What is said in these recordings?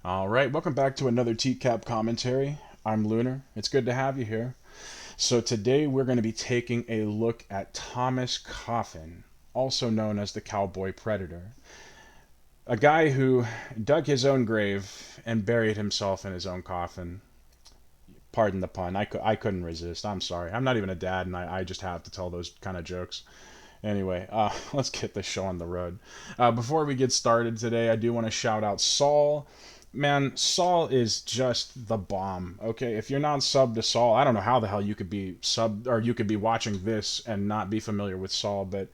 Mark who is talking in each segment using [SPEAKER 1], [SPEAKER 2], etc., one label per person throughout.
[SPEAKER 1] All right, welcome back to another TCAP commentary. I'm Lunar. It's good to have you here. So today we're going to be taking a look at Thomas Coffen, also known as the Cowboy Predator. A guy who dug his own grave and buried himself in his own coffin. Pardon the pun. I couldn't resist. I'm sorry. I'm not even a dad, and I just have to tell those kind of jokes. Anyway, let's get this show on the road. Before we get started today, I do want to shout out Saul. Man, Saul is just the bomb. Okay, if you're not subbed to Saul, I don't know how the hell you could be subbed or you could be watching this and not be familiar with Saul. But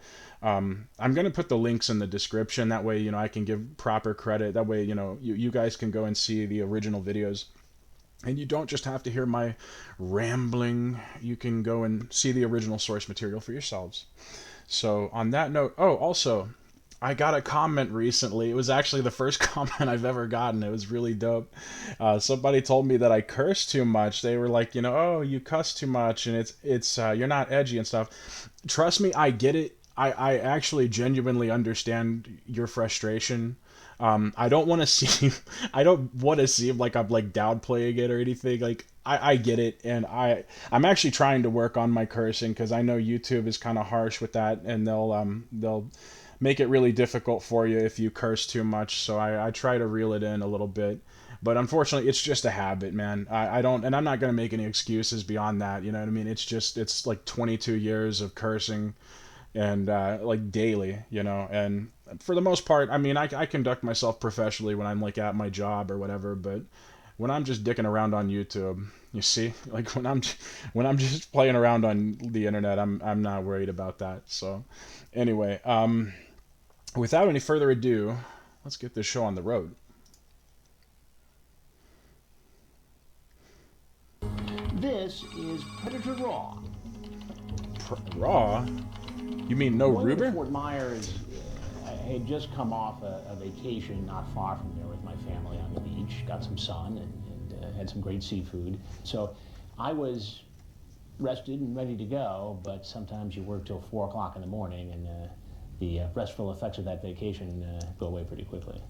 [SPEAKER 1] I'm gonna put the links in the description. That way, I can give proper credit. That way, you guys can go and see the original videos. And you don't just have to hear my rambling. You can go and see the original source material for yourselves. So on that note, oh, also, I got a comment recently. It was actually the first comment I've ever gotten. It was really dope. Somebody told me that I curse too much. They were like, oh, you cuss too much, and it's you're not edgy and stuff. Trust me, I get it. I actually genuinely understand your frustration. I don't want to seem I don't want to seem like I'm like downplaying it or anything. Like I get it, and I'm actually trying to work on my cursing because I know YouTube is kind of harsh with that, and they'll make it really difficult for you if you curse too much. So I try to reel it in a little bit. But unfortunately, it's just a habit, man. I don't, and I'm not going to make any excuses beyond that. You know what I mean? It's like 22 years of cursing and like daily, and for the most part, I mean, I conduct myself professionally when I'm like at my job or whatever, but when I'm just dicking around on YouTube, you see, like when I'm just playing around on the internet, I'm not worried about that. So anyway, without any further ado, let's get this show on the road.
[SPEAKER 2] This is Predator Raw.
[SPEAKER 1] Raw? You mean no Ruber?
[SPEAKER 2] Fort Myers. I had just come off a vacation not far from there with my family on the beach. Got some sun and had some great seafood. So I was rested and ready to go, but sometimes you work till 4 o'clock in the morning, and the restful effects of that vacation go away pretty quickly.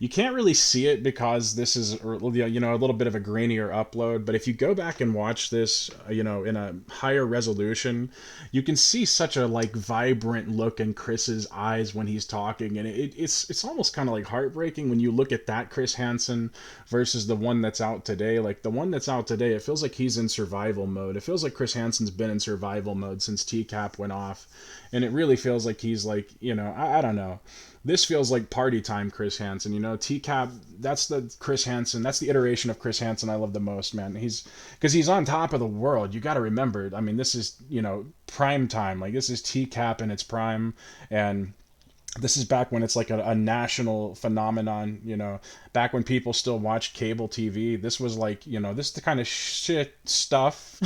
[SPEAKER 1] You can't really see it because this is a little bit of a grainier upload, but if you go back and watch this in a higher resolution, you can see such a like vibrant look in Chris's eyes when he's talking, and it's almost kind of like heartbreaking when you look at that Chris Hansen versus the one that's out today. Like the one that's out today, it feels like he's in survival mode. It feels like Chris Hansen's been in survival mode since TCAP went off, and it really feels like he's like, I don't know. This feels like party time Chris Hansen, TCAP, that's the Chris Hansen, that's the iteration of Chris Hansen I love the most, man. Because he's on top of the world. You got to remember, I mean, this is, prime time. Like, this is TCAP in its prime, and this is back when it's like a national phenomenon, back when people still watched cable TV. This was like, this is the kind of shit stuff.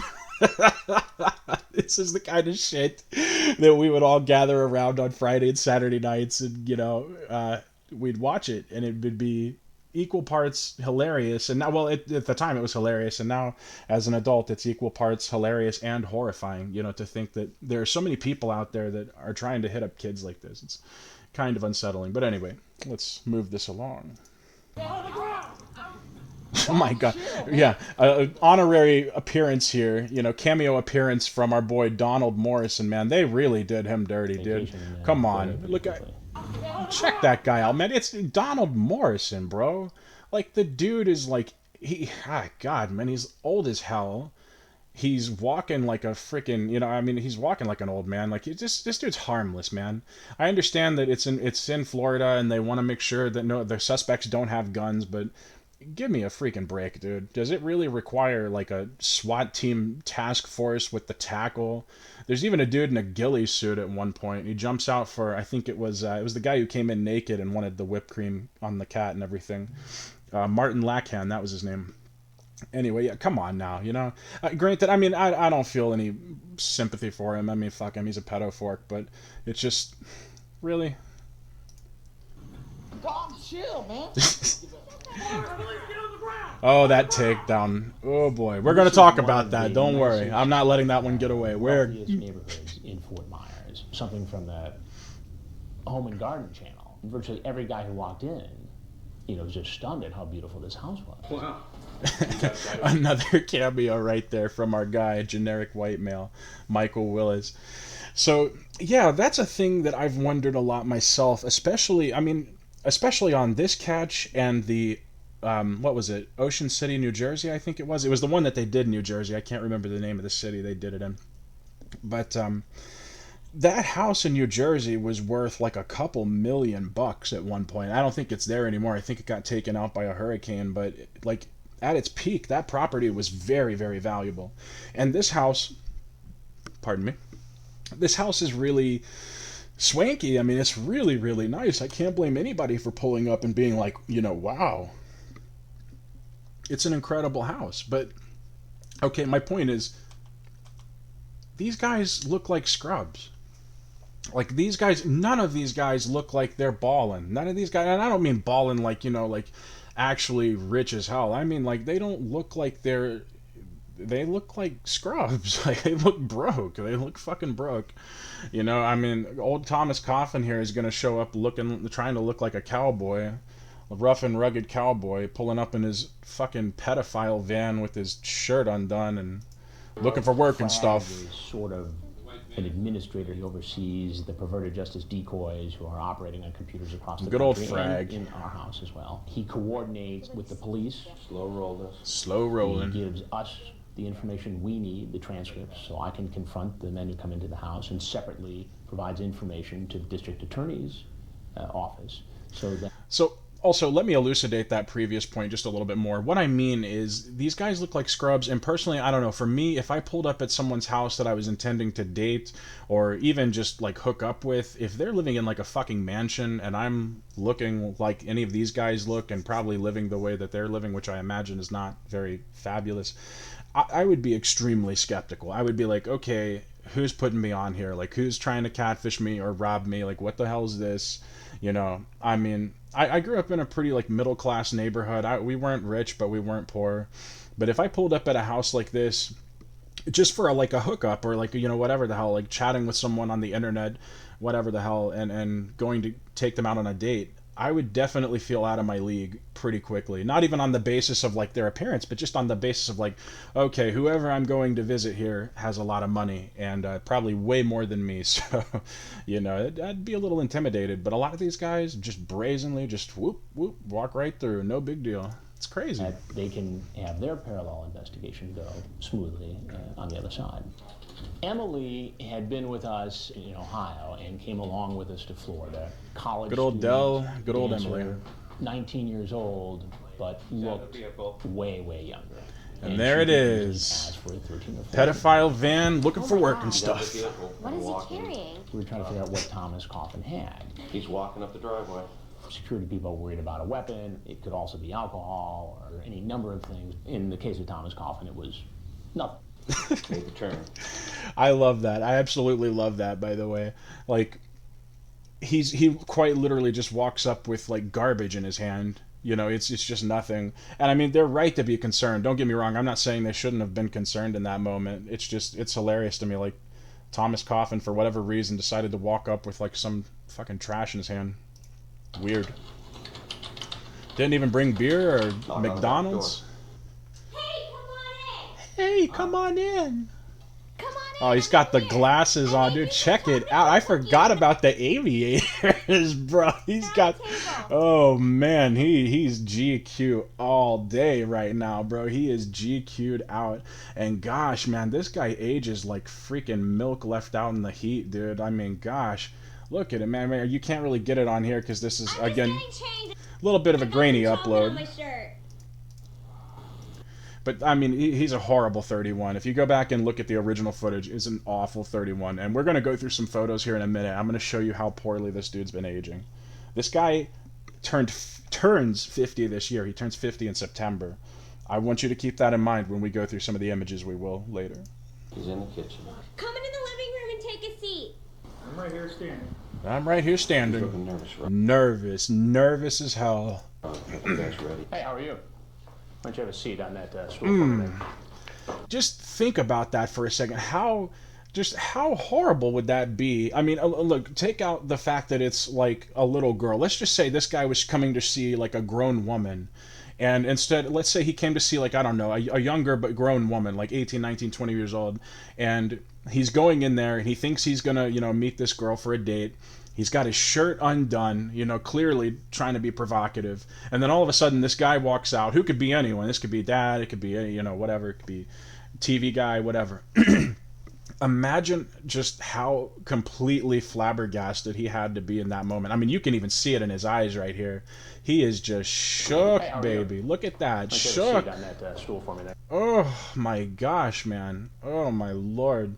[SPEAKER 1] This is the kind of shit that we would all gather around on Friday and Saturday nights, and we'd watch it, and it would be equal parts hilarious. And now, well, at the time it was hilarious, and now as an adult, it's equal parts hilarious and horrifying. To think that there are so many people out there that are trying to hit up kids like this. It's kind of unsettling. But anyway, let's move this along. Oh my god. Yeah, honorary appearance here, cameo appearance from our boy Donald Morrison, man. They really did him dirty, dude. Come on. Look at check that guy out, man. It's Donald Morrison, bro. Like the dude is like god, man, he's old as hell. He's walking like a freaking, he's walking like an old man. Like this dude's harmless, man. I understand that it's in Florida and they want to make sure that the suspects don't have guns, but give me a freaking break, dude. Does it really require like a SWAT team task force with the tackle? There's even a dude in a ghillie suit at one point. He jumps out for, I think it was the guy who came in naked and wanted the whipped cream on the cat and everything. Martin Lackhand, that was his name. Anyway, yeah, come on now, granted, I mean, I don't feel any sympathy for him. I mean, fuck him, he's a pedo fork, but it's just, really?
[SPEAKER 2] Dog, chill, man.
[SPEAKER 1] Oh, that takedown. Oh boy, we're gonna talk about that. Don't worry, I'm not letting that one get away. Where
[SPEAKER 2] neighborhoods in Fort Myers, something from the Home and Garden channel. Virtually every guy who walked in was just stunned at how beautiful this house was.
[SPEAKER 3] Wow.
[SPEAKER 1] Another cameo right there from our guy, generic white male, Michael Willis. So, yeah, that's a thing that I've wondered a lot myself, especially on this catch and the, what was it, Ocean City, New Jersey, I think it was. It was the one that they did in New Jersey. I can't remember the name of the city they did it in. But, that house in New Jersey was worth like a couple $1,000,000 at one point. I don't think it's there anymore. I think it got taken out by a hurricane, but like at its peak, that property was very, very valuable. And this house, pardon me, this house is really swanky. I mean, it's really, really nice. I can't blame anybody for pulling up and being like, wow. It's an incredible house. But, okay, my point is, these guys look like scrubs. Like, these guys, none of these guys look like they're balling. None of these guys, and I don't mean balling like, like actually rich as hell. I mean, like, they don't look like they look like scrubs. Like, they look broke. They look fucking broke. I mean, old Thomas Coffen here is going to show up trying to look like a cowboy. A rough and rugged cowboy pulling up in his fucking pedophile van with his shirt undone and looking for work and stuff.
[SPEAKER 2] Is sort of an administrator. He oversees the perverted justice decoys who are operating on computers across the
[SPEAKER 1] Good old
[SPEAKER 2] country
[SPEAKER 1] Frag.
[SPEAKER 2] and in our house as well. He coordinates with the police.
[SPEAKER 3] Slow roll this.
[SPEAKER 1] Slow rolling.
[SPEAKER 2] He gives us the information we need, the transcripts, so I can confront the men who come into the house, and separately provides information to the district attorney's office. So
[SPEAKER 1] also, let me elucidate that previous point just a little bit more. What I mean is, these guys look like scrubs, and personally, I don't know, for me, if I pulled up at someone's house that I was intending to date, or even just, like, hook up with, if they're living in, like, a fucking mansion, and I'm looking like any of these guys look, and probably living the way that they're living, which I imagine is not very fabulous, I would be extremely skeptical. I would be like, okay, who's putting me on here? Like, who's trying to catfish me or rob me? Like, what the hell is this? I mean, I grew up in a pretty, like, middle-class neighborhood. We weren't rich, but we weren't poor. But if I pulled up at a house like this, just for, a hookup, or, like, whatever the hell, like, chatting with someone on the internet, whatever the hell, and going to take them out on a date, I would definitely feel out of my league pretty quickly. Not even on the basis of, like, their appearance, but just on the basis of, like, okay, whoever I'm going to visit here has a lot of money, and probably way more than me, so, I'd be a little intimidated. But a lot of these guys just brazenly just whoop, whoop, walk right through, no big deal. It's crazy.
[SPEAKER 2] They can have their parallel investigation go smoothly on the other side. Emily had been with us in Ohio and came along with us to Florida. College
[SPEAKER 1] Good old
[SPEAKER 2] student,
[SPEAKER 1] Dell, good old
[SPEAKER 2] dancer,
[SPEAKER 1] Emily.
[SPEAKER 2] 19 years old, but looked way, way younger.
[SPEAKER 1] And there it is. Pedophile van looking for work and stuff.
[SPEAKER 4] What is he carrying?
[SPEAKER 2] We were trying to figure out what Thomas Coffen had.
[SPEAKER 3] He's walking up the driveway.
[SPEAKER 2] Security people were worried about a weapon. It could also be alcohol or any number of things. In the case of Thomas Coffen, it was nothing.
[SPEAKER 3] Made the turn.
[SPEAKER 1] I love that. I absolutely love that, by the way. Like, he quite literally just walks up with, like, garbage in his hand. It's just nothing. And I mean, they're right to be concerned. Don't get me wrong. I'm not saying they shouldn't have been concerned in that moment. It's hilarious to me. Like, Thomas Coffen, for whatever reason, decided to walk up with, like, some fucking trash in his hand. Weird. Didn't even bring beer or McDonald's. Hey, come on in. Oh, he's got the glasses on, dude. Check it out. I forgot about the aviators, bro. He's got... Oh, man. He's GQ all day right now, bro. He is GQ'd out. And gosh, man, this guy ages like freaking milk left out in the heat, dude. I mean, gosh. Look at it, man. You can't really get it on here because this is, again, a little bit of a grainy upload. But, I mean, he's a horrible 31. If you go back and look at the original footage, it's an awful 31. And we're going to go through some photos here in a minute. I'm going to show you how poorly this dude's been aging. This guy turns 50 this year. He turns 50 in September. I want you to keep that in mind when we go through some of the images we will later.
[SPEAKER 3] He's in the kitchen.
[SPEAKER 4] Come into the living room and take a seat.
[SPEAKER 3] I'm right here standing.
[SPEAKER 1] I'm right here standing.
[SPEAKER 3] He's looking nervous, right?
[SPEAKER 1] Nervous as hell.
[SPEAKER 3] You guys ready?
[SPEAKER 2] Hey, how are you? Why don't you have a seat on that stool for a minute?
[SPEAKER 1] Just think about that for a second. How Just how horrible would that be? I mean, look, take out the fact that it's like a little girl. Let's just say this guy was coming to see like a grown woman. And instead, let's say he came to see like, I don't know, a younger but grown woman, like 18, 19, 20 years old. And he's going in there and he thinks he's going to, meet this girl for a date. He's got his shirt undone, clearly trying to be provocative. And then all of a sudden, this guy walks out, who could be anyone. This could be dad, it could be, whatever. It could be TV guy, whatever. Imagine just how completely flabbergasted he had to be in that moment. I mean, you can even see it in his eyes right here. He is just shook, baby. Look at that, shook.
[SPEAKER 2] On that stool for me there.
[SPEAKER 1] Oh my gosh, man. Oh my Lord.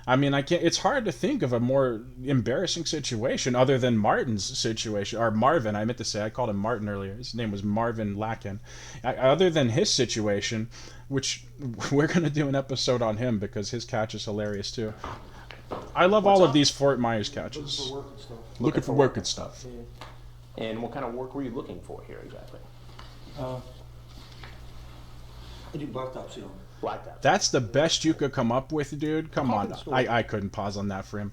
[SPEAKER 1] I mean, I can't. It's hard to think of a more embarrassing situation other than Martin's situation, or Marvin. I meant to say, I called him Martin earlier. His name was Marvin Lacken. Other than his situation, which we're gonna do an episode on him because his catch is hilarious too. I love all of these Fort Myers catches. Looking for work and stuff.
[SPEAKER 2] And what kind of work were you looking for here exactly?
[SPEAKER 5] I do blacktop sealing.
[SPEAKER 2] Blacktop.
[SPEAKER 1] That's the best you could come up with, dude. Come on. I couldn't pause on that for him.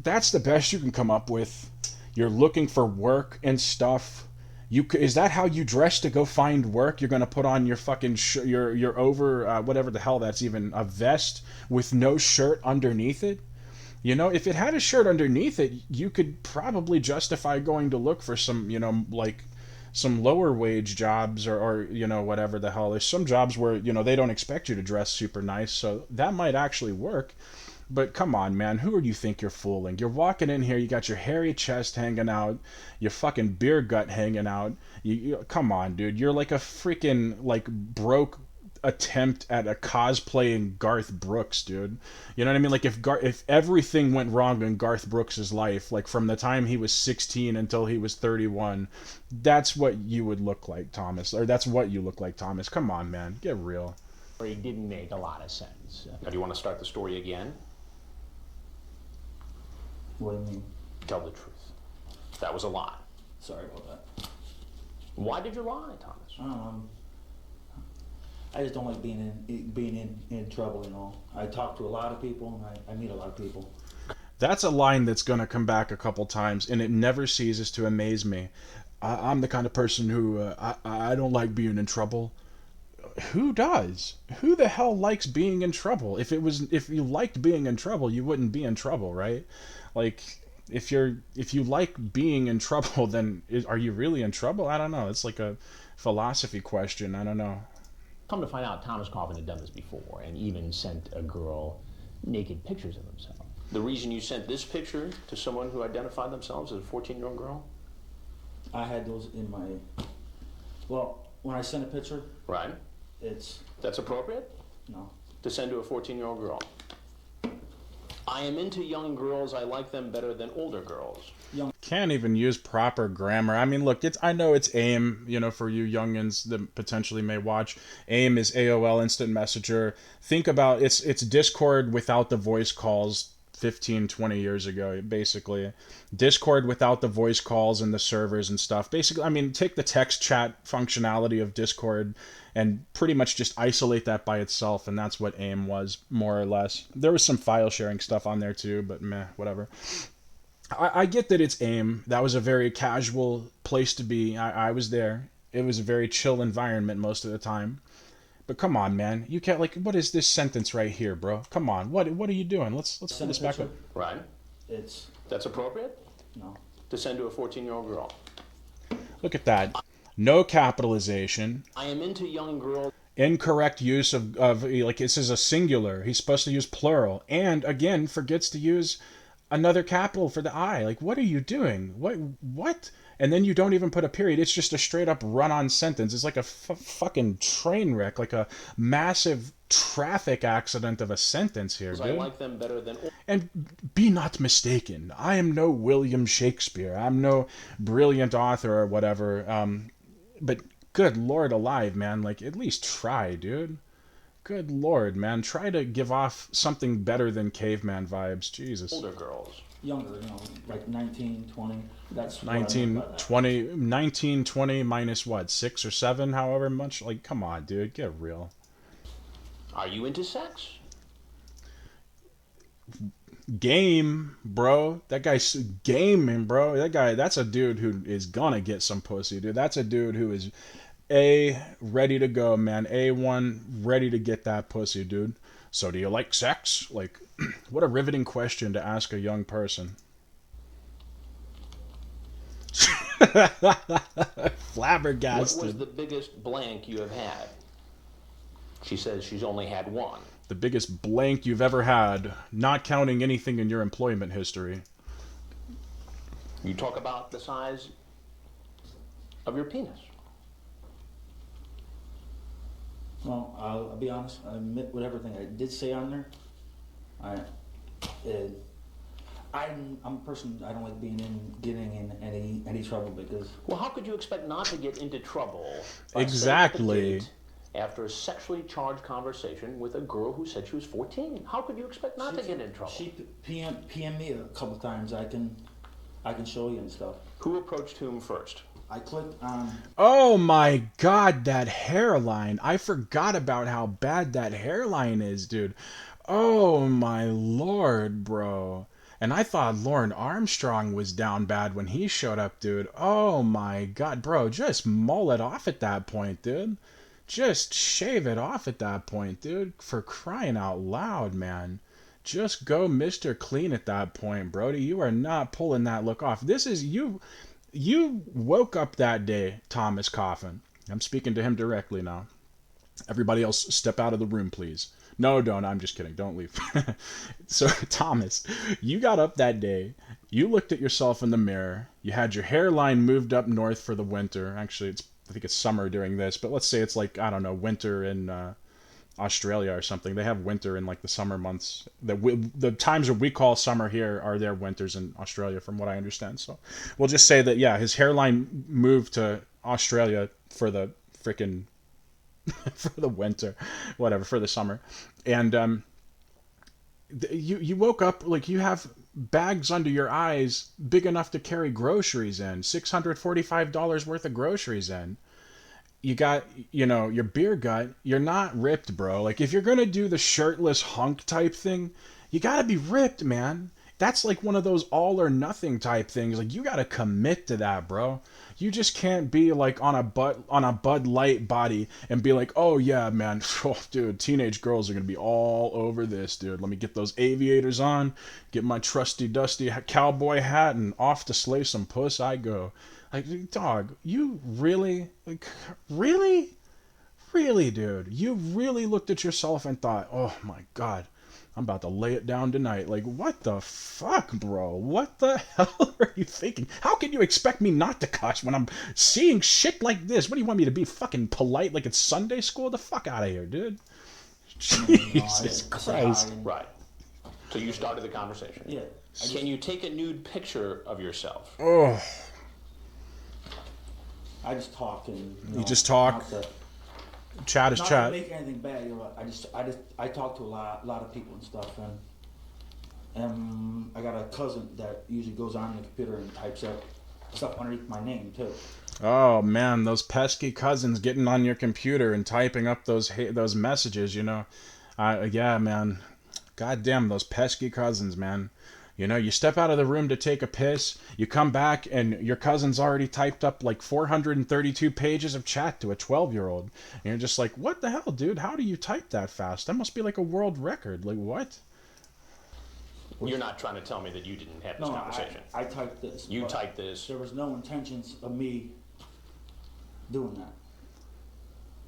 [SPEAKER 1] That's the best you can come up with. You're looking for work and stuff. Is that how you dress to go find work? You're gonna put on your fucking your over whatever the hell that's even, a vest with no shirt underneath it. If it had a shirt underneath it, you could probably justify going to look for some, like some lower wage jobs or whatever the hell. There's some jobs where, they don't expect you to dress super nice, so that might actually work. But come on, man, who do you think you're fooling? You're walking in here, you got your hairy chest hanging out, your fucking beer gut hanging out. Come on, dude, you're like a freaking, like, broke attempt at a cosplaying Garth Brooks, dude. You know what I mean? Like, if everything went wrong in Garth Brooks's life, like from the time he was 16 until he was 31, that's what you would look like, Thomas. Or that's what you look like, Thomas. Come on, man, get real.
[SPEAKER 2] Or it didn't make a lot of sense. Now, do you want to start the story again?
[SPEAKER 5] What do you mean?
[SPEAKER 2] Tell the truth. That was a lie.
[SPEAKER 5] Sorry about that.
[SPEAKER 2] Why did you lie, Thomas?
[SPEAKER 5] I just don't like being in trouble, I talk to a lot of people and I meet a lot of people.
[SPEAKER 1] That's a line that's going to come back a couple times, and it never ceases to amaze me. I'm the kind of person who, I don't like being in trouble. Who does? Who the hell likes being in trouble? If you liked being in trouble, you wouldn't be in trouble, right? Like, if you like being in trouble, then are you really in trouble? I don't know. It's like a philosophy question. I don't know.
[SPEAKER 2] Come to find out, Thomas Coffen had done this before and even sent a girl naked pictures of himself. The reason you sent this picture to someone who identified themselves as a 14-year-old girl?
[SPEAKER 5] I had those in my... Well, when I send a picture...
[SPEAKER 2] Right. That's appropriate?
[SPEAKER 5] No.
[SPEAKER 1] to send to a 14-year-old girl. I am into young girls. I like them better than older girls. Can't even use proper grammar. I mean, look, I know it's AIM, for you youngins that potentially may watch. AIM is AOL Instant Messenger. Think about it's Discord without the voice calls 15, 20 years ago, basically. Discord without the voice calls and the servers and stuff. Basically, I mean, take the text chat functionality of Discord and pretty much just isolate that by itself, and that's what AIM was, more or less. There was some file sharing stuff on there too, but meh, whatever. I get that it's AIM. That was a very casual place to be. I was there. It was a very chill environment most of the time. But come on, man. You can't, what is this sentence right here, bro? Come on. What are you doing? Let's pull this back up.
[SPEAKER 2] Right. That's appropriate?
[SPEAKER 5] No.
[SPEAKER 2] To send to a 14-year-old girl.
[SPEAKER 1] Look at that. No capitalization.
[SPEAKER 2] I am into young girls.
[SPEAKER 1] Incorrect use of this is a singular. He's supposed to use plural. And, again, forgets to use another capital for the I. What are you doing? What? And then you don't even put a period. It's just a straight up run-on sentence. It's like a fucking train wreck, like a massive traffic accident of a sentence here, dude.
[SPEAKER 2] I like them better than...
[SPEAKER 1] And be not mistaken. I am no William Shakespeare. I'm no brilliant author or whatever. But good Lord alive, man. At least try, dude. Good Lord, man. Try to give off something better than caveman vibes. Jesus.
[SPEAKER 2] Older girls.
[SPEAKER 5] Younger, 19, 20. That's
[SPEAKER 1] 19, 20 minus what? 6 or 7, however much? Come on, dude. Get real.
[SPEAKER 2] Are you into sex?
[SPEAKER 1] game, bro. That guy's gaming, bro. That's a dude who is gonna get some pussy, dude. That's a dude who is ready to go, man. A1 ready to get that pussy, dude. So do you like sex? Like, what a riveting question to ask a young person. Flabbergasted.
[SPEAKER 3] What was the biggest blank you have had? She says she's only had one.
[SPEAKER 1] The biggest blank you've ever had, not counting anything in your employment history.
[SPEAKER 3] You talk about the size of your penis.
[SPEAKER 5] Well, I'll be honest. I admit with everything I did say on there. I'm a person. I don't like getting in any trouble because.
[SPEAKER 3] Well, how could you expect not to get into trouble?
[SPEAKER 1] Exactly.
[SPEAKER 3] After a sexually charged conversation with a girl who said she was 14, how could you expect not to get in trouble?
[SPEAKER 5] She PM me a couple times. I can show you and stuff.
[SPEAKER 3] Who approached whom first?
[SPEAKER 5] I clicked on.
[SPEAKER 1] Oh my god, that hairline. I forgot about how bad that hairline is, dude. Oh my lord, bro. And I thought Lauren Armstrong was down bad when he showed up, dude. Oh my god, bro. Just mull it off at that point, dude. Just shave it off at that point, dude. For crying out loud, man. Just go Mr. Clean at that point, Brody. You are not pulling that look off. This is you. You woke up that day, Thomas Coffen. I'm speaking to him directly now. Everybody else, step out of the room, please. No, don't. I'm just kidding. Don't leave. So, Thomas, you got up that day. You looked at yourself in the mirror. You had your hairline moved up north for the winter. Actually, I think it's summer during this, but let's say it's like, I don't know, winter in Australia or something. They have winter in like the summer months. The times that we call summer here are their winters in Australia, from what I understand. So we'll just say that, yeah, his hairline moved to Australia for the freaking for the winter, whatever, for the summer. And you woke up like you have bags under your eyes big enough to carry groceries in, $645 worth of groceries in. You got, your beer gut. You're not ripped, bro. Like, if you're going to do the shirtless hunk type thing, you got to be ripped, man. That's like one of those all or nothing type things. Like, you got to commit to that, bro. You just can't be like on a Bud Light body and be like, oh yeah, man, oh, dude, teenage girls are going to be all over this, dude. Let me get those aviators on, get my trusty dusty cowboy hat, and off to slay some puss I go. Like, dog, you really, really, dude, you really looked at yourself and thought, oh my god, I'm about to lay it down tonight. Like, what the fuck, bro? What the hell are you thinking? How can you expect me not to cuss when I'm seeing shit like this? What do you want me to be, fucking polite like it's Sunday school? The fuck out of here, dude. Jesus Christ.
[SPEAKER 3] Right. So you started the conversation.
[SPEAKER 5] Yeah.
[SPEAKER 3] Can you take a nude picture of yourself?
[SPEAKER 1] Oh.
[SPEAKER 5] I just talk and.
[SPEAKER 1] You just talk. Chat is
[SPEAKER 5] not
[SPEAKER 1] chat.
[SPEAKER 5] to make anything bad, I talk to a lot of people and stuff, and I got a cousin that usually goes on the computer and types up stuff underneath my name too.
[SPEAKER 1] Oh man, those pesky cousins getting on your computer and typing up those messages, yeah, man. God damn, those pesky cousins, man. You step out of the room to take a piss, you come back, and your cousin's already typed up like 432 pages of chat to a 12-year-old. And you're just like, what the hell, dude? How do you type that fast? That must be like a world record. Like, what?
[SPEAKER 3] You're not trying to tell me that you didn't have this conversation.
[SPEAKER 5] I typed this.
[SPEAKER 3] You typed this.
[SPEAKER 5] There was no intentions of me doing that.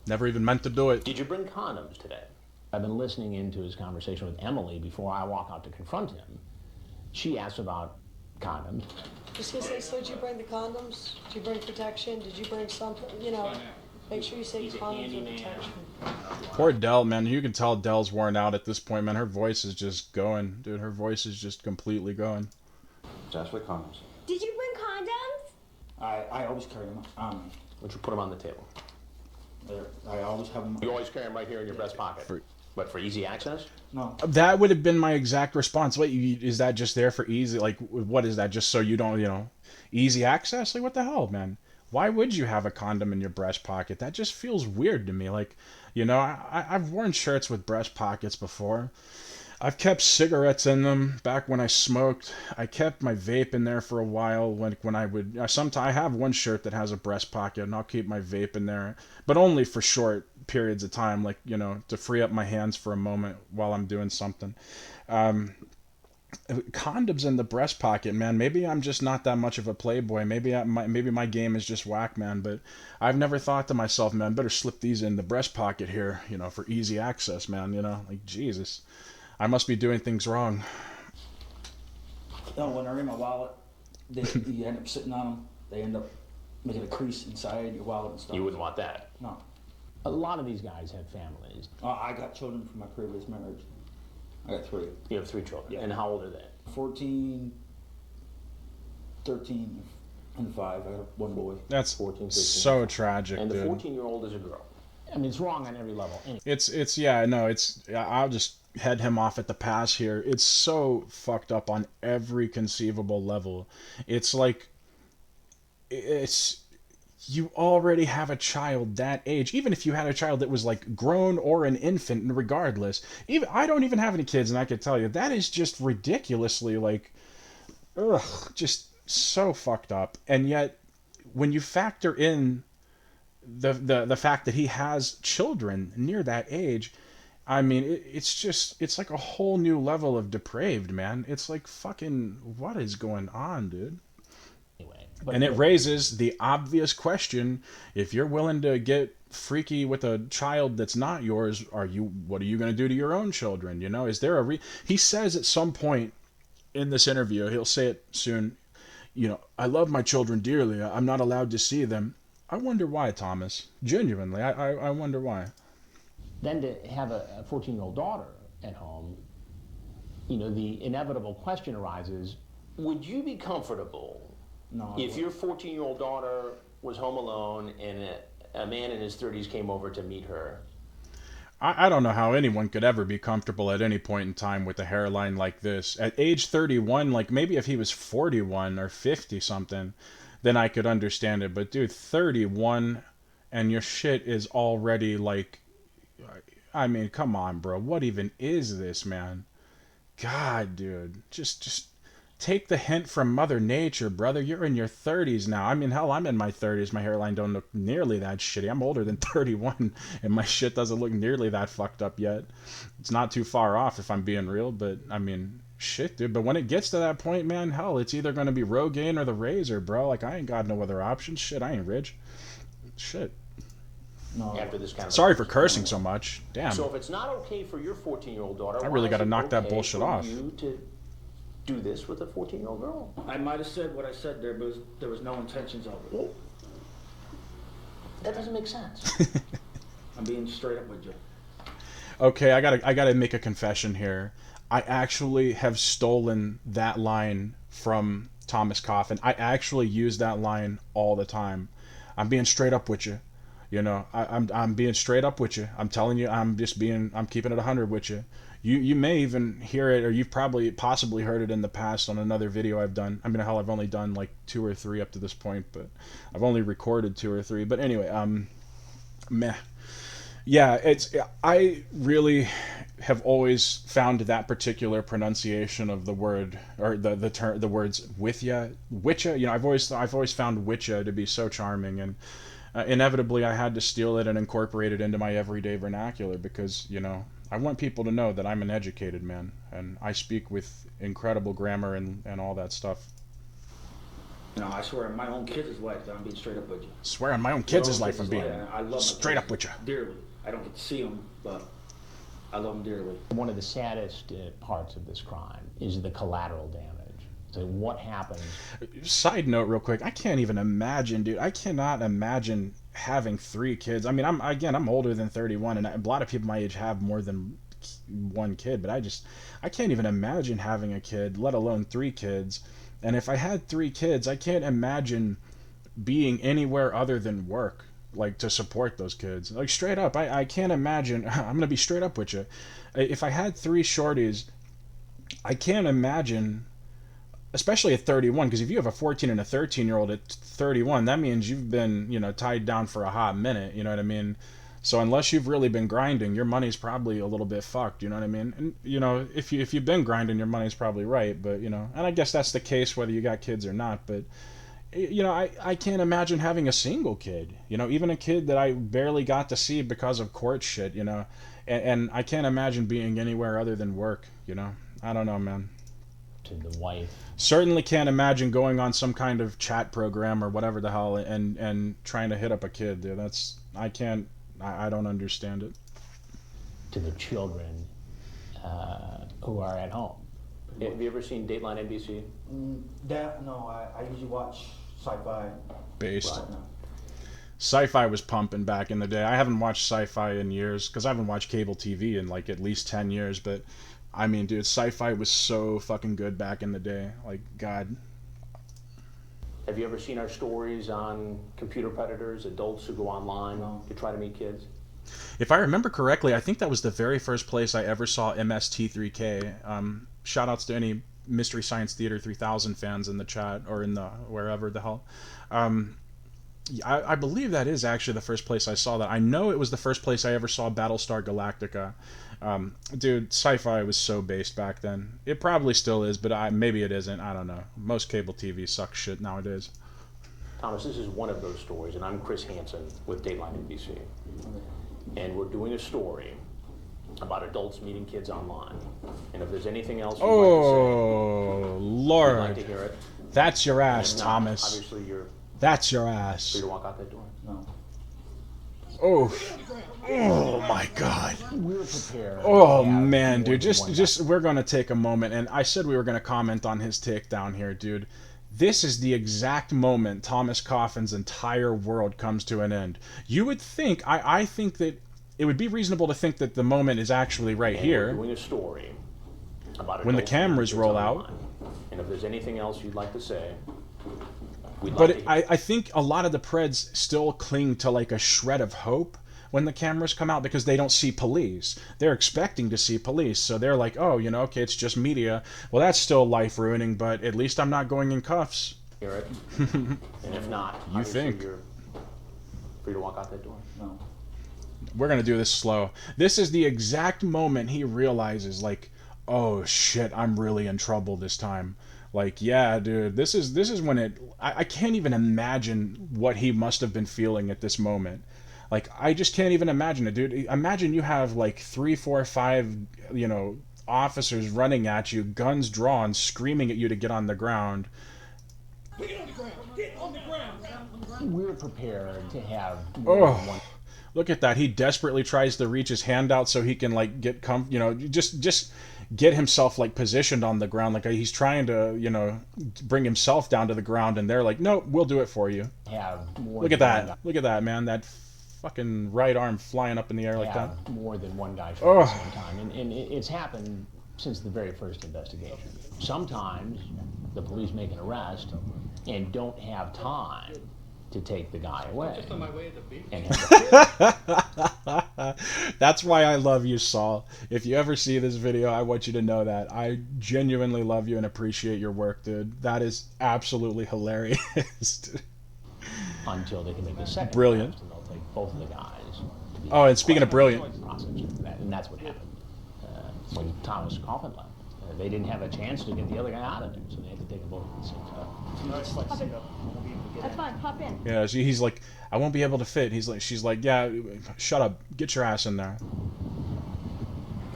[SPEAKER 1] Never even meant to do it.
[SPEAKER 3] Did you bring condoms today?
[SPEAKER 2] I've been listening into his conversation with Emily before I walk out to confront him. She asked about condoms.
[SPEAKER 6] Just gonna say, so did you bring the condoms? Did you bring protection? Did you bring something? Make sure you say condoms with protection.
[SPEAKER 1] Poor Dell, man. You can tell Dell's worn out at this point, man. Her voice is just going. Dude, her voice is just completely going.
[SPEAKER 3] Just for condoms.
[SPEAKER 4] Did you bring condoms?
[SPEAKER 5] I always carry them on me.
[SPEAKER 3] Why don't you put them on the table?
[SPEAKER 5] I always have them.
[SPEAKER 3] You always carry them right here in your breast pocket. But for easy access?
[SPEAKER 5] No.
[SPEAKER 1] That would have been my exact response. Wait, is that just there for easy? Like, what is that? Just so you don't, easy access? Like, what the hell, man? Why would you have a condom in your breast pocket? That just feels weird to me. Like, I've worn shirts with breast pockets before. I've kept cigarettes in them back when I smoked. I kept my vape in there for a while when I would sometimes I have one shirt that has a breast pocket and I'll keep my vape in there, but only for short periods of time, like, to free up my hands for a moment while I'm doing something. Um, Condoms in the breast pocket, man. Maybe I'm just not that much of a playboy. Maybe my game is just whack, man. But I've never thought to myself, man, better slip these in the breast pocket here, for easy access, man. Like Jesus, I must be doing things wrong.
[SPEAKER 5] No, when they're in my wallet, you end up sitting on them. They end up making a crease inside your wallet and stuff.
[SPEAKER 3] You wouldn't want that.
[SPEAKER 5] No.
[SPEAKER 2] A lot of these guys have families.
[SPEAKER 5] I got children from my previous marriage. I got 3.
[SPEAKER 3] You have 3 children.
[SPEAKER 5] Yeah.
[SPEAKER 3] And how old are they?
[SPEAKER 5] 14, 13, and 5. I got one boy.
[SPEAKER 1] That's
[SPEAKER 3] 14, 15.
[SPEAKER 1] so tragic,
[SPEAKER 3] And the
[SPEAKER 1] dude.
[SPEAKER 3] 14-year-old is a girl.
[SPEAKER 2] I mean, it's wrong on every level. Anyway.
[SPEAKER 1] I'll just head him off at the pass here. It's so fucked up on every conceivable level. It's like, you already have a child that age. Even if you had a child that was like grown or an infant, regardless. Even I don't even have any kids, and I could tell you that is just ridiculously like, just so fucked up. And yet, when you factor in the fact that he has children near that age, I mean, it's like a whole new level of depraved, man. It's like fucking, what is going on, dude? And it raises the obvious question: if you're willing to get freaky with a child that's not yours, what are you going to do to your own children? Is there he says at some point in this interview, he'll say it soon, I love my children dearly. I'm not allowed to see them. I wonder why, Thomas. Genuinely, I wonder why.
[SPEAKER 2] Then to have a 14-year-old daughter at home, the inevitable question arises:
[SPEAKER 3] Would you be comfortable
[SPEAKER 5] No.
[SPEAKER 3] if your 14-year-old daughter was home alone and a man in his 30s came over to meet her?
[SPEAKER 1] I don't know how anyone could ever be comfortable at any point in time with a hairline like this. At age 31, like maybe if he was 41 or 50 something, then I could understand it. But dude, 31 and your shit is already like, I mean, come on, bro. What even is this, man? God, dude. Just take the hint from Mother Nature, brother. You're in your 30s now. I mean, hell, I'm in my 30s. My hairline don't look nearly that shitty. I'm older than 31, and my shit doesn't look nearly that fucked up yet. It's not too far off, if I'm being real, but, I mean, shit, dude. But when it gets to that point, man, hell, it's either going to be Rogaine or the razor, bro. Like, I ain't got no other options. Shit, I ain't rich. Shit.
[SPEAKER 5] No.
[SPEAKER 3] After this kind of
[SPEAKER 1] Sorry for cursing so much. Damn.
[SPEAKER 3] So if it's not okay for your 14-year-old daughter,
[SPEAKER 1] I really
[SPEAKER 3] got to
[SPEAKER 1] knock that bullshit off.
[SPEAKER 3] You to do this with a 14-year-old girl?
[SPEAKER 5] I might have said what I said there, but there was no intentions of it.
[SPEAKER 3] Well, that doesn't make sense.
[SPEAKER 5] I'm being straight up with you.
[SPEAKER 1] Okay, I gotta make a confession here. I actually have stolen that line from Thomas Coffen. I actually use that line all the time. I'm being straight up with you. I'm being straight up with you. I'm telling you, I'm keeping it 100 with you. You may even hear it, or you've possibly heard it in the past on another video I've done. I mean, hell, I've only done like 2 or 3 up to this point, but I've only recorded 2 or 3. But anyway, meh. Yeah, I really have always found that particular pronunciation of the word, or the words with ya, witcha. I've always found witcha to be so charming, and inevitably I had to steal it and incorporate it into my everyday vernacular because I want people to know that I'm an educated man and I speak with incredible grammar and all that stuff.
[SPEAKER 5] No, I swear on my own kids' life that I'm being straight up with you.
[SPEAKER 1] Swear on my own kids' life I'm being
[SPEAKER 5] I love
[SPEAKER 1] straight up with you.
[SPEAKER 5] Dearly. I don't get to see them, but I love them dearly.
[SPEAKER 2] One of the saddest parts of this crime is the collateral damage. So what happens?
[SPEAKER 1] Side note real quick, I can't even imagine, dude. I cannot imagine having 3 kids. I mean, I'm older than 31, and a lot of people my age have more than 1 kid, but I can't even imagine having a kid, let alone 3 kids. And if I had 3 kids, I can't imagine being anywhere other than work, like to support those kids. Like straight up, I can't imagine. I'm gonna be straight up with you. If I had 3 shorties, I can't imagine, especially at 31, because if you have a 14 and a 13-year-old at 31, that means you've been, tied down for a hot minute, you know what I mean? So unless you've really been grinding, your money's probably a little bit fucked. You know what I mean? And you know, if you've been grinding, your money's probably right. But you know, and I guess that's the case whether you got kids or not. But you know, I can't imagine having a single kid. You know, even a kid that I barely got to see because of court shit. You know, and I can't imagine being anywhere other than work. You know, I don't know, man.
[SPEAKER 2] To the wife.
[SPEAKER 1] Certainly can't imagine going on some kind of chat program or whatever the hell and trying to hit up a kid, dude. That's I can't. I don't understand it.
[SPEAKER 2] To the children who are at home.
[SPEAKER 3] Have you ever seen Dateline NBC?
[SPEAKER 5] No, I usually watch sci-fi.
[SPEAKER 1] Based.
[SPEAKER 5] Right now.
[SPEAKER 1] Sci-fi was pumping back in the day. I haven't watched sci-fi in years because I haven't watched cable TV in like at least 10 years. But I mean, dude, sci-fi was so fucking good back in the day. Like, God.
[SPEAKER 3] Have you ever seen our stories on computer predators, adults who go online to try to meet kids?
[SPEAKER 1] If I remember correctly, I think that was the very first place I ever saw MST3K. Shout outs to any Mystery Science Theater 3000 fans in the chat or in the wherever the hell. I believe that is actually the first place I saw that. I know it was the first place I ever saw Battlestar Galactica. Dude, sci-fi was so based back then. It probably still is, but maybe it isn't. I don't know. Most cable TV sucks shit nowadays.
[SPEAKER 3] Thomas, this is one of those stories, and I'm Chris Hansen with Dateline NBC. And we're doing a story about adults meeting kids online. And if there's anything else you'd like to say,
[SPEAKER 1] Lord.
[SPEAKER 3] we'd like to hear it.
[SPEAKER 1] That's your ass,
[SPEAKER 3] And,
[SPEAKER 1] Thomas.
[SPEAKER 3] Obviously, you're
[SPEAKER 1] That's your
[SPEAKER 3] free
[SPEAKER 1] ass.
[SPEAKER 3] to walk out that door.
[SPEAKER 5] No.
[SPEAKER 1] Oh my God.
[SPEAKER 2] We're prepared.
[SPEAKER 1] Oh
[SPEAKER 2] to have
[SPEAKER 1] man,
[SPEAKER 2] more
[SPEAKER 1] dude,
[SPEAKER 2] than one
[SPEAKER 1] just we're gonna take a moment, and I said we were gonna comment on his takedown here, dude. This is the exact moment Thomas Coffin's entire world comes to an end. You would think, I think that it would be reasonable to think that the moment is actually right
[SPEAKER 3] And
[SPEAKER 1] here.
[SPEAKER 3] we're doing a story about
[SPEAKER 1] When the
[SPEAKER 3] adults meeting
[SPEAKER 1] cameras
[SPEAKER 3] kids
[SPEAKER 1] roll
[SPEAKER 3] online.
[SPEAKER 1] out.
[SPEAKER 3] And if there's anything else you'd like to say, we'd like
[SPEAKER 1] But
[SPEAKER 3] to hear.
[SPEAKER 1] I think a lot of the Preds still cling to like a shred of hope when the cameras come out because they don't see police. They're expecting to see police. So they're like, oh, you know, okay, it's just media. Well, that's still life ruining, but at least I'm not going in cuffs.
[SPEAKER 3] Hear it. And if not,
[SPEAKER 1] You
[SPEAKER 3] obviously
[SPEAKER 1] think.
[SPEAKER 3] you're free to walk out that door.
[SPEAKER 5] No.
[SPEAKER 1] We're going to do this slow. This is the exact moment he realizes, like, oh shit, I'm really in trouble this time. Like, yeah, dude, this is when I can't even imagine what he must have been feeling at this moment. Like, I just can't even imagine it, dude. Imagine you have like 3, 4, 5, you know, officers running at you, guns drawn, screaming at you to get on the ground.
[SPEAKER 7] Get on the ground! Get on the ground!
[SPEAKER 2] We're prepared to have more than one.
[SPEAKER 1] Look at that. He desperately tries to reach his hand out so he can like get you know, just get himself like positioned on the ground. Like he's trying to, you know, bring himself down to the ground, and they're like, "No, we'll do it for you."
[SPEAKER 2] Have more
[SPEAKER 1] Look at
[SPEAKER 2] than one
[SPEAKER 1] that. Look at that, man. That fucking right arm flying up in the air
[SPEAKER 2] guy.
[SPEAKER 1] like that.
[SPEAKER 2] Have more than one guy
[SPEAKER 1] Oh.
[SPEAKER 2] at the same time, and it's happened since the very first investigation. Sometimes the police make an arrest and don't have time to take the guy away.
[SPEAKER 7] Just on my way to the beach.
[SPEAKER 2] And have
[SPEAKER 1] That's why I love you, Saul. If you ever see this video, I want you to know that. I genuinely love you and appreciate your work, dude. That is absolutely hilarious. Dude.
[SPEAKER 2] until they can make the second
[SPEAKER 1] Brilliant.
[SPEAKER 2] arrest, and they'll take both of the guys. To be
[SPEAKER 1] Oh, and speaking of brilliant,
[SPEAKER 2] prosecuted for that, and that's what happened when Thomas Coffen left. They didn't have a chance to get the other guy out of there, so they had to take them both at the same time.
[SPEAKER 4] That's fine, hop in.
[SPEAKER 1] yeah, he's like, I won't be able to fit. She's like, yeah, shut up, get your ass in there.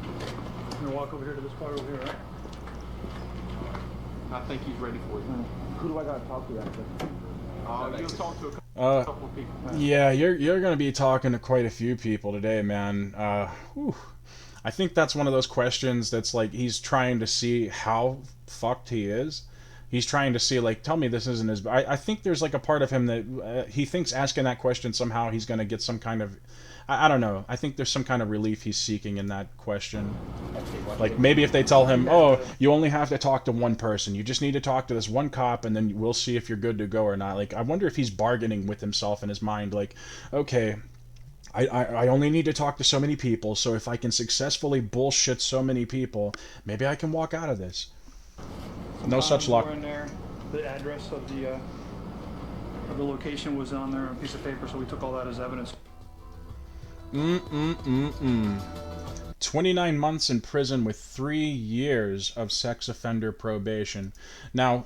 [SPEAKER 7] I'm gonna walk over here to this car over here, right? I think he's ready for you.
[SPEAKER 5] Who do I gotta talk to after?
[SPEAKER 7] You'll talk to a couple of people.
[SPEAKER 1] Yeah, you're gonna be talking to quite a few people today, man. Whew. I think that's one of those questions that's like he's trying to see how fucked he is. He's trying to see, like, tell me this isn't his... I think there's, like, a part of him that he thinks asking that question somehow he's going to get some kind of... I don't know. I think there's some kind of relief he's seeking in that question. Like, maybe if they tell him, oh, you only have to talk to one person. You just need to talk to this one cop, and then we'll see if you're good to go or not. Like, I wonder if he's bargaining with himself in his mind. Like, okay... I only need to talk to so many people, so if I can successfully bullshit so many people, maybe I can walk out of this. No such luck.
[SPEAKER 7] Were in there. The address of the location was on there on a piece of paper, so we took all that as evidence.
[SPEAKER 1] Mm-mm-mm-mm. 29 months in prison with 3 years of sex offender probation. Now,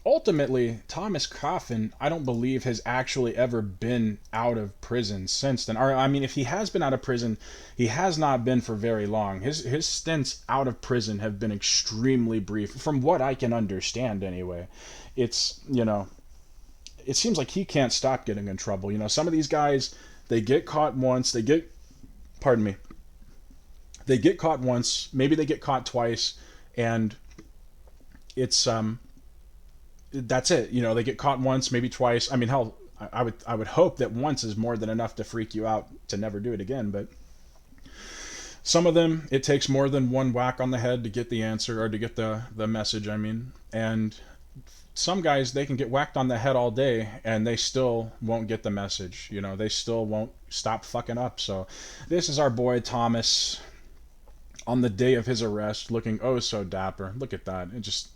[SPEAKER 1] ultimately, Thomas Coffen, I don't believe has actually ever been out of prison since then. Or, I mean, if he has been out of prison, he has not been for very long. His stints out of prison have been extremely brief, from what I can understand anyway. It's, it seems like he can't stop getting in trouble. Some of these guys, they get caught once, pardon me, they get caught once, maybe they get caught twice, and it's, that's it. They get caught once, maybe twice. I mean, hell, I would hope that once is more than enough to freak you out to never do it again. But some of them, it takes more than one whack on the head to get the answer, or to get the message. I mean, and some guys, they can get whacked on the head all day and they still won't get the message. They still won't stop fucking up. So this is our boy Thomas on the day of his arrest, looking oh so dapper. Look at that. It just,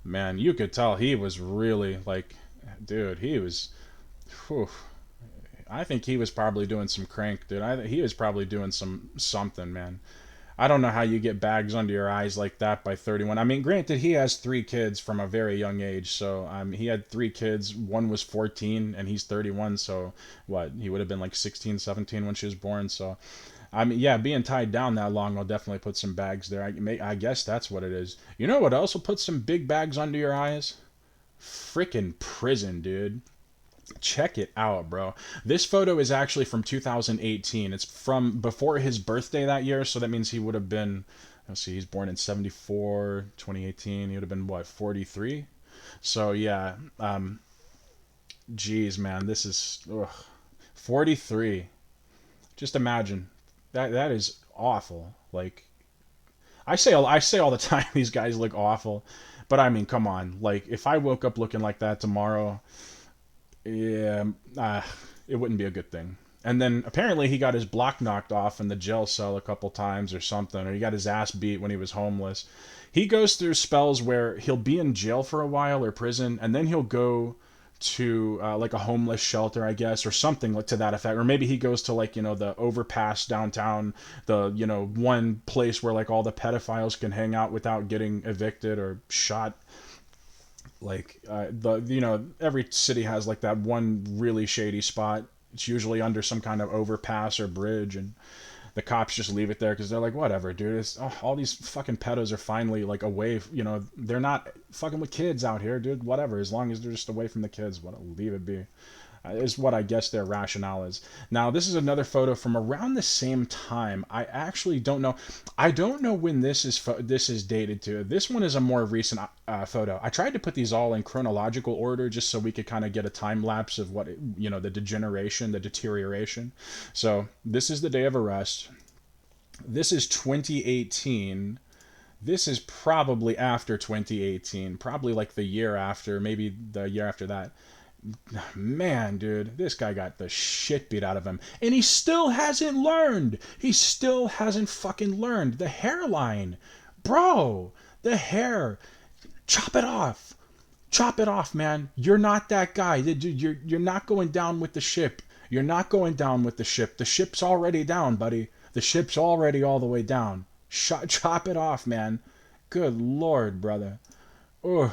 [SPEAKER 1] man, you could tell he was really like, dude, he was, whew, I think he was probably doing some crank, dude. He was probably doing something, man. I don't know how you get bags under your eyes like that by 31. I mean, granted, he has 3 kids from a very young age. So he had 3 kids. One was 14 and he's 31. So what? He would have been like 16, 17 when she was born. So, I mean, yeah, being tied down that long will definitely put some bags there. I guess that's what it is. You know what else will put some big bags under your eyes? Freaking prison, dude. Check it out, bro. This photo is actually from 2018. It's from before his birthday that year, so that means he would have been, let's see, he's born in 74, 2018. He would have been, what, 43? So, yeah. Geez, man, this is, 43. Just imagine. That is awful. Like, I say all the time these guys look awful, but I mean, come on. Like, if I woke up looking like that tomorrow, yeah, it wouldn't be a good thing. And then apparently he got his block knocked off in the jail cell a couple times or something, or he got his ass beat when he was homeless. He goes through spells where he'll be in jail for a while or prison, and then he'll go to like a homeless shelter, I guess, or something to that effect. Or maybe he goes to like, the overpass downtown, the, one place where like all the pedophiles can hang out without getting evicted or shot. Like every city has like that one really shady spot. It's usually under some kind of overpass or bridge, and the cops just leave it there because they're like, whatever, dude. All these fucking pedos are finally like away. They're not fucking with kids out here, dude. Whatever, as long as they're just away from the kids, leave it be. Is what I guess their rationale is. Now, this is another photo from around the same time. I actually don't know. I don't know when this is dated to. This one is a more recent photo. I tried to put these all in chronological order just so we could kind of get a time lapse of what, the deterioration. So this is the day of arrest. This is 2018. This is probably after 2018. Probably like the year after, maybe the year after that. Man, dude, this guy got the shit beat out of him. And he still hasn't learned. He still hasn't fucking learned. The hairline. Bro, the hair. Chop it off. Chop it off, man. You're not that guy. You're not going down with the ship. You're not going down with the ship. The ship's already down, buddy. The ship's already all the way down. Chop it off, man. Good Lord, brother. Oh,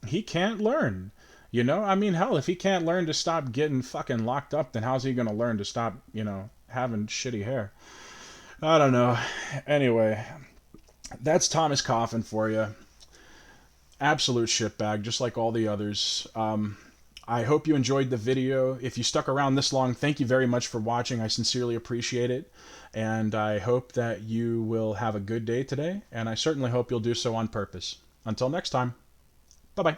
[SPEAKER 1] he can't learn. I mean, hell, if he can't learn to stop getting fucking locked up, then how's he going to learn to stop, having shitty hair? I don't know. Anyway, that's Thomas Coffen for you. Absolute shitbag, just like all the others. I hope you enjoyed the video. If you stuck around this long, thank you very much for watching. I sincerely appreciate it. And I hope that you will have a good day today. And I certainly hope you'll do so on purpose. Until next time, bye-bye.